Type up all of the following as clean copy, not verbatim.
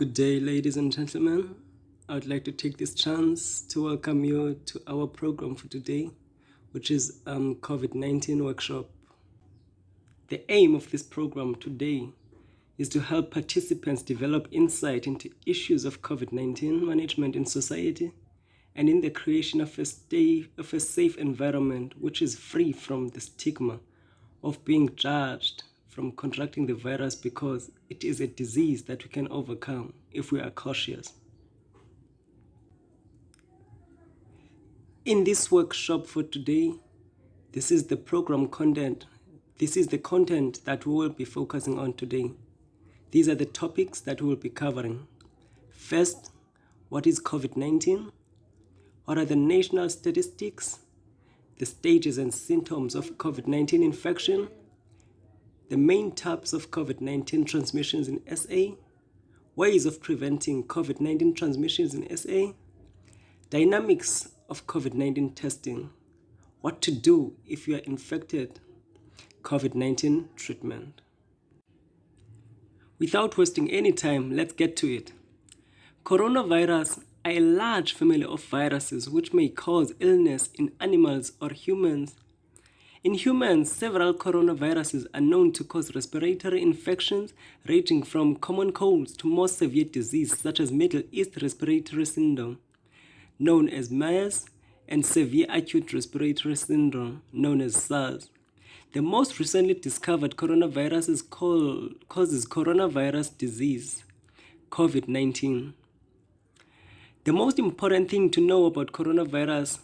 Good day, ladies and gentlemen. I would like to take this chance to welcome you to our program for today, which is COVID-19 workshop. The aim of this program today is to help participants develop insight into issues of COVID-19 management in society and in the creation of a safe environment which is free from the stigma of being judged from contracting the virus because it is a disease that we can overcome if we are cautious. In this workshop for today, this is the program content. This is the content that we will be focusing on today. These are the topics that we will be covering. First, what is COVID-19? What are the national statistics? The stages and symptoms of COVID-19 infection? The main types of COVID-19 transmissions in SA, ways of preventing COVID-19 transmissions in SA, dynamics of COVID-19 testing, what to do if you are infected, COVID-19 treatment. Without wasting any time, let's get to it. Coronavirus are a large family of viruses which may cause illness in animals or humans. In humans, several coronaviruses are known to cause respiratory infections ranging from common colds to more severe disease such as Middle East Respiratory Syndrome, known as MERS, and severe acute respiratory syndrome, known as SARS. The most recently discovered coronavirus causes coronavirus disease, COVID-19. The most important thing to know about coronavirus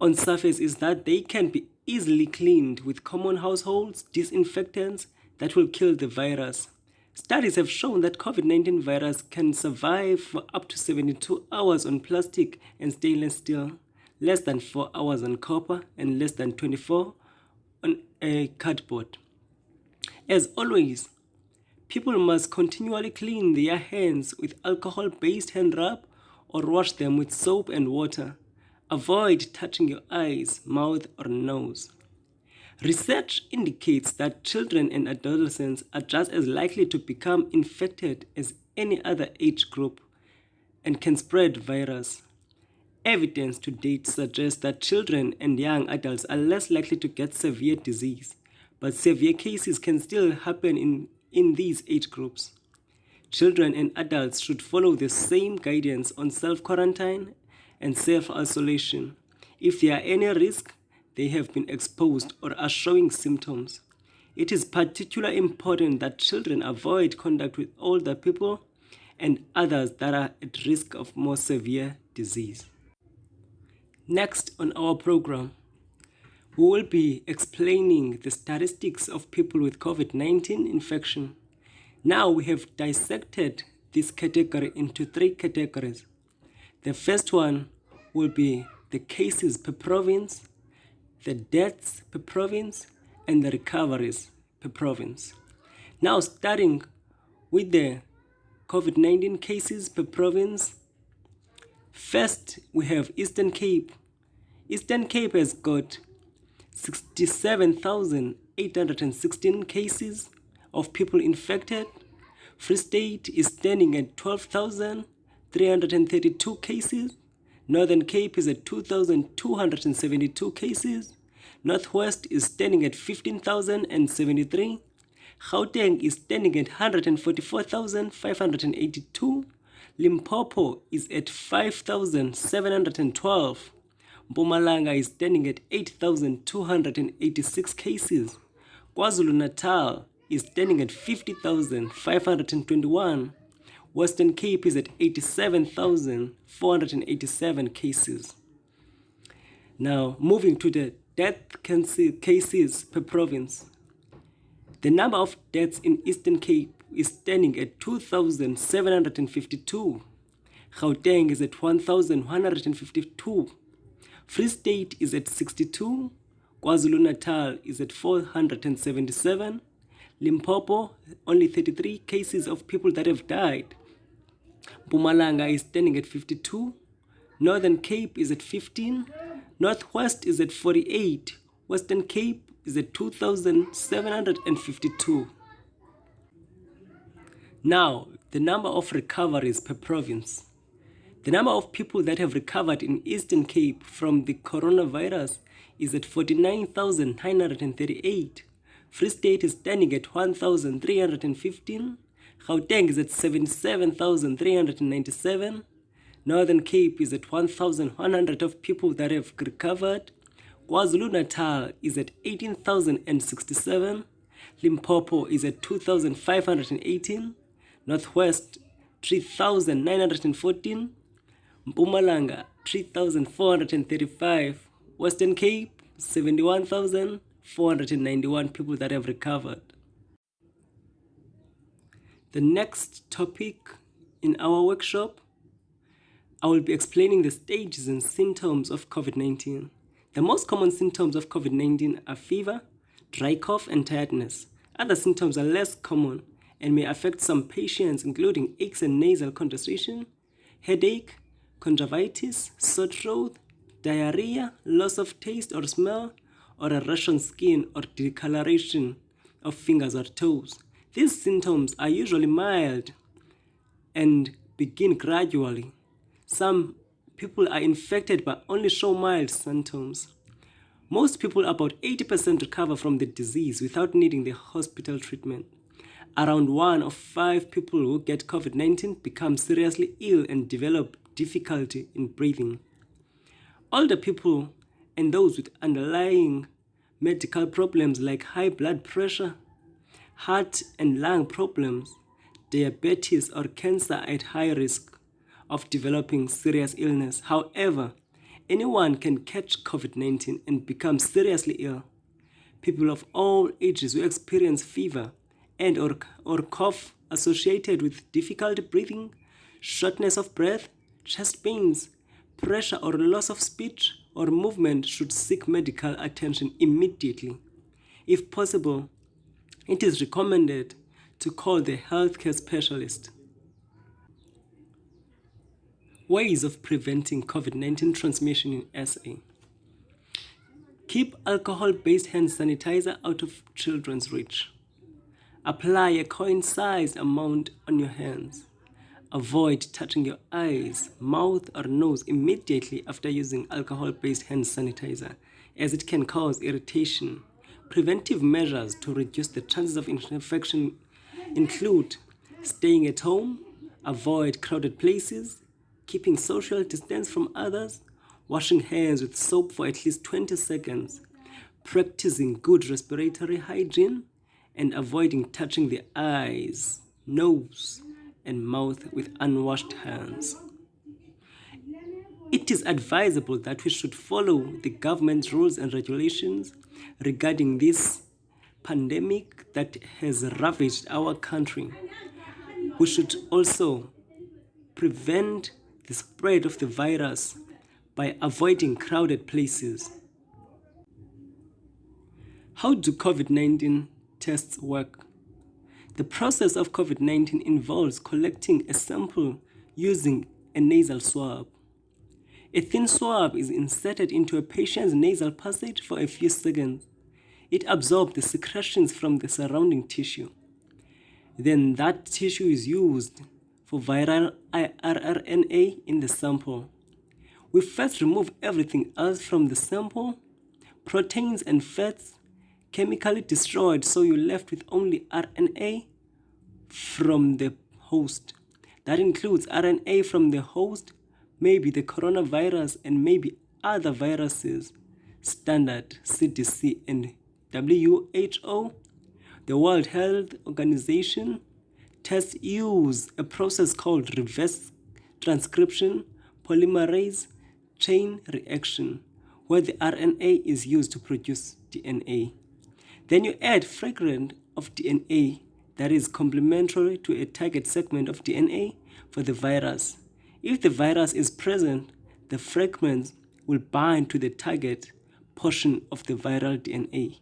on surface is that they can be easily cleaned with common household disinfectants that will kill the virus. Studies have shown that COVID-19 virus can survive for up to 72 hours on plastic and stainless steel, less than 4 hours on copper, and less than 24 on a cardboard. As always, people must continually clean their hands with alcohol-based hand rub or wash them with soap and water. Avoid touching your eyes, mouth, or nose. Research indicates that children and adolescents are just as likely to become infected as any other age group and can spread virus. Evidence to date suggests that children and young adults are less likely to get severe disease, but severe cases can still happen in these age groups. Children and adults should follow the same guidance on self-quarantine and self-isolation. If there are any risk, they have been exposed or are showing symptoms. It is particularly important that children avoid contact with older people and others that are at risk of more severe disease. Next on our program, we will be explaining the statistics of people with COVID-19 infection. Now we have dissected this category into 3 categories. The first one will be the cases per province, the deaths per province, and the recoveries per province. Now, starting with the COVID-19 cases per province, first we have Eastern Cape. Eastern Cape has got 67,816 cases of people infected. Free State is standing at 12,332 cases. Northern Cape is at 2,272 cases. Northwest is standing at 15,073. Gauteng is standing at 144,582. Limpopo is at 5,712. Mpumalanga is standing at 8,286 cases. KwaZulu-Natal is standing at 50,521. Western Cape is at 87,487 cases. Now, moving to the death cases per province. The number of deaths in Eastern Cape is standing at 2,752. Gauteng is at 1,152. Free State is at 62. KwaZulu-Natal is at 477. Limpopo, only 33 cases of people that have died. Mpumalanga is standing at 52. Northern Cape is at 15. Northwest is at 48. Western Cape is at 2,752. Now, the number of recoveries per province. The number of people that have recovered in Eastern Cape from the coronavirus is at 49,938. Free State is standing at 1,315. Gauteng is at 77,397. Northern Cape is at 1,100 of people that have recovered. KwaZulu-Natal is at 18,067. Limpopo is at 2,518. Northwest 3,914. Mpumalanga 3,435. Western Cape 71,491 people that have recovered. The next topic in our workshop, I will be explaining the stages and symptoms of COVID-19. The most common symptoms of COVID-19 are fever, dry cough, and tiredness. Other symptoms are less common and may affect some patients, including aches and nasal congestion, headache, conjunctivitis, sore throat, diarrhea, loss of taste or smell, or a rash on skin or discoloration of fingers or toes. These symptoms are usually mild and begin gradually. Some people are infected but only show mild symptoms. Most people, about 80%, recover from the disease without needing the hospital treatment. Around 1 of 5 people who get COVID-19 become seriously ill and develop difficulty in breathing. Older people and those with underlying medical problems like high blood pressure, heart and lung problems, diabetes, or cancer are at high risk of developing serious illness. However, anyone can catch COVID-19 and become seriously ill. People of all ages who experience fever and or cough associated with difficulty breathing, shortness of breath, chest pains, pressure or loss of speech or movement should seek medical attention immediately. If possible, it is recommended to call the healthcare specialist. Ways of preventing COVID-19 transmission in SA. Keep alcohol-based hand sanitizer out of children's reach. Apply a coin-sized amount on your hands. Avoid touching your eyes, mouth, or nose immediately after using alcohol-based hand sanitizer, as it can cause irritation. Preventive measures to reduce the chances of infection include staying at home, avoid crowded places, keeping social distance from others, washing hands with soap for at least 20 seconds, practicing good respiratory hygiene, and avoiding touching the eyes, nose, and mouth with unwashed hands. It is advisable that we should follow the government's rules and regulations regarding this pandemic that has ravaged our country. We should also prevent the spread of the virus by avoiding crowded places. How do COVID-19 tests work? The process of COVID-19 involves collecting a sample using a nasal swab. A thin swab is inserted into a patient's nasal passage for a few seconds. It absorbs the secretions from the surrounding tissue. Then that tissue is used for viral rRNA in the sample. We first remove everything else from the sample, proteins and fats, chemically destroyed, so you're left with only RNA from the host. That includes RNA from the host, maybe the coronavirus, and maybe other viruses. Standard CDC and WHO, the World Health Organization, tests use a process called reverse transcription polymerase chain reaction, where the RNA is used to produce DNA. Then you add fragment of DNA that is complementary to a target segment of DNA for the virus. If the virus is present, the fragments will bind to the target portion of the viral DNA.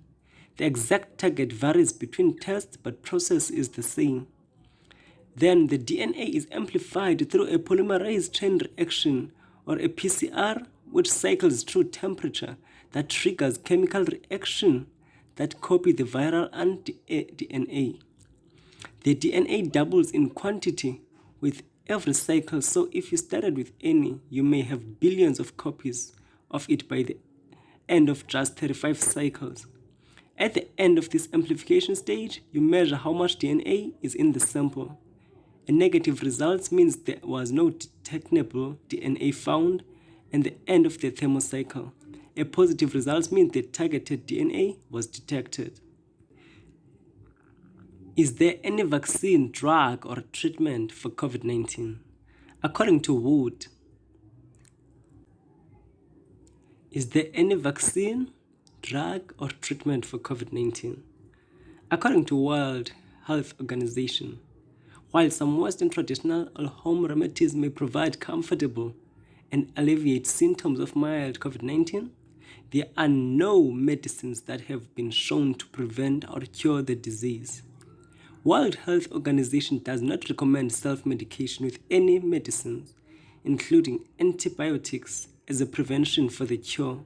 The exact target varies between tests, but process is the same. Then the DNA is amplified through a polymerase chain reaction, or a PCR, which cycles through temperature that triggers chemical reaction that copy the viral DNA. The DNA doubles in quantity with every cycle, so if you started with any, you may have billions of copies of it by the end of just 35 cycles. At the end of this amplification stage, you measure how much DNA is in the sample. A negative result means there was no detectable DNA found at the end of the thermocycle. A positive result means the targeted DNA was detected. Is there any vaccine, drug, or treatment for COVID-19? According to Wood, is there any vaccine, drug, or treatment for COVID-19? According to World Health Organization, while some Western traditional or home remedies may provide comfortable and alleviate symptoms of mild COVID-19, there are no medicines that have been shown to prevent or cure the disease. World Health Organization does not recommend self-medication with any medicines, including antibiotics, as a prevention for the cure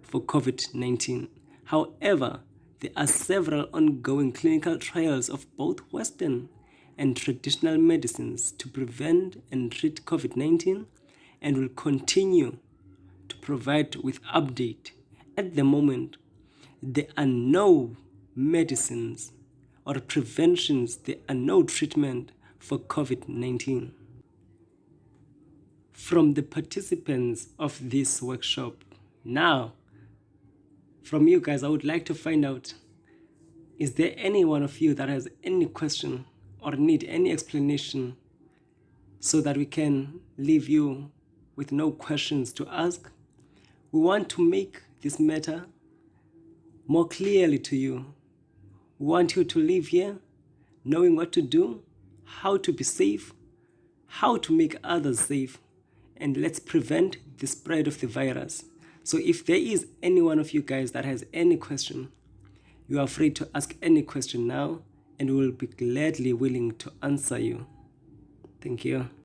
for COVID-19. However, there are several ongoing clinical trials of both Western and traditional medicines to prevent and treat COVID-19 and will continue to provide with update. At the moment, there are no medicines or preventions, there are no treatment for COVID-19. From the participants of this workshop, now, from you guys, I would like to find out, is there any one of you that has any question or need any explanation so that we can leave you with no questions to ask? We want to make this matter more clearly to you. We want you to live here knowing what to do, how to be safe, how to make others safe, and let's prevent the spread of the virus. So if there is any one of you guys that has any question, you are free to ask any question now, and we will be gladly willing to answer you. Thank you.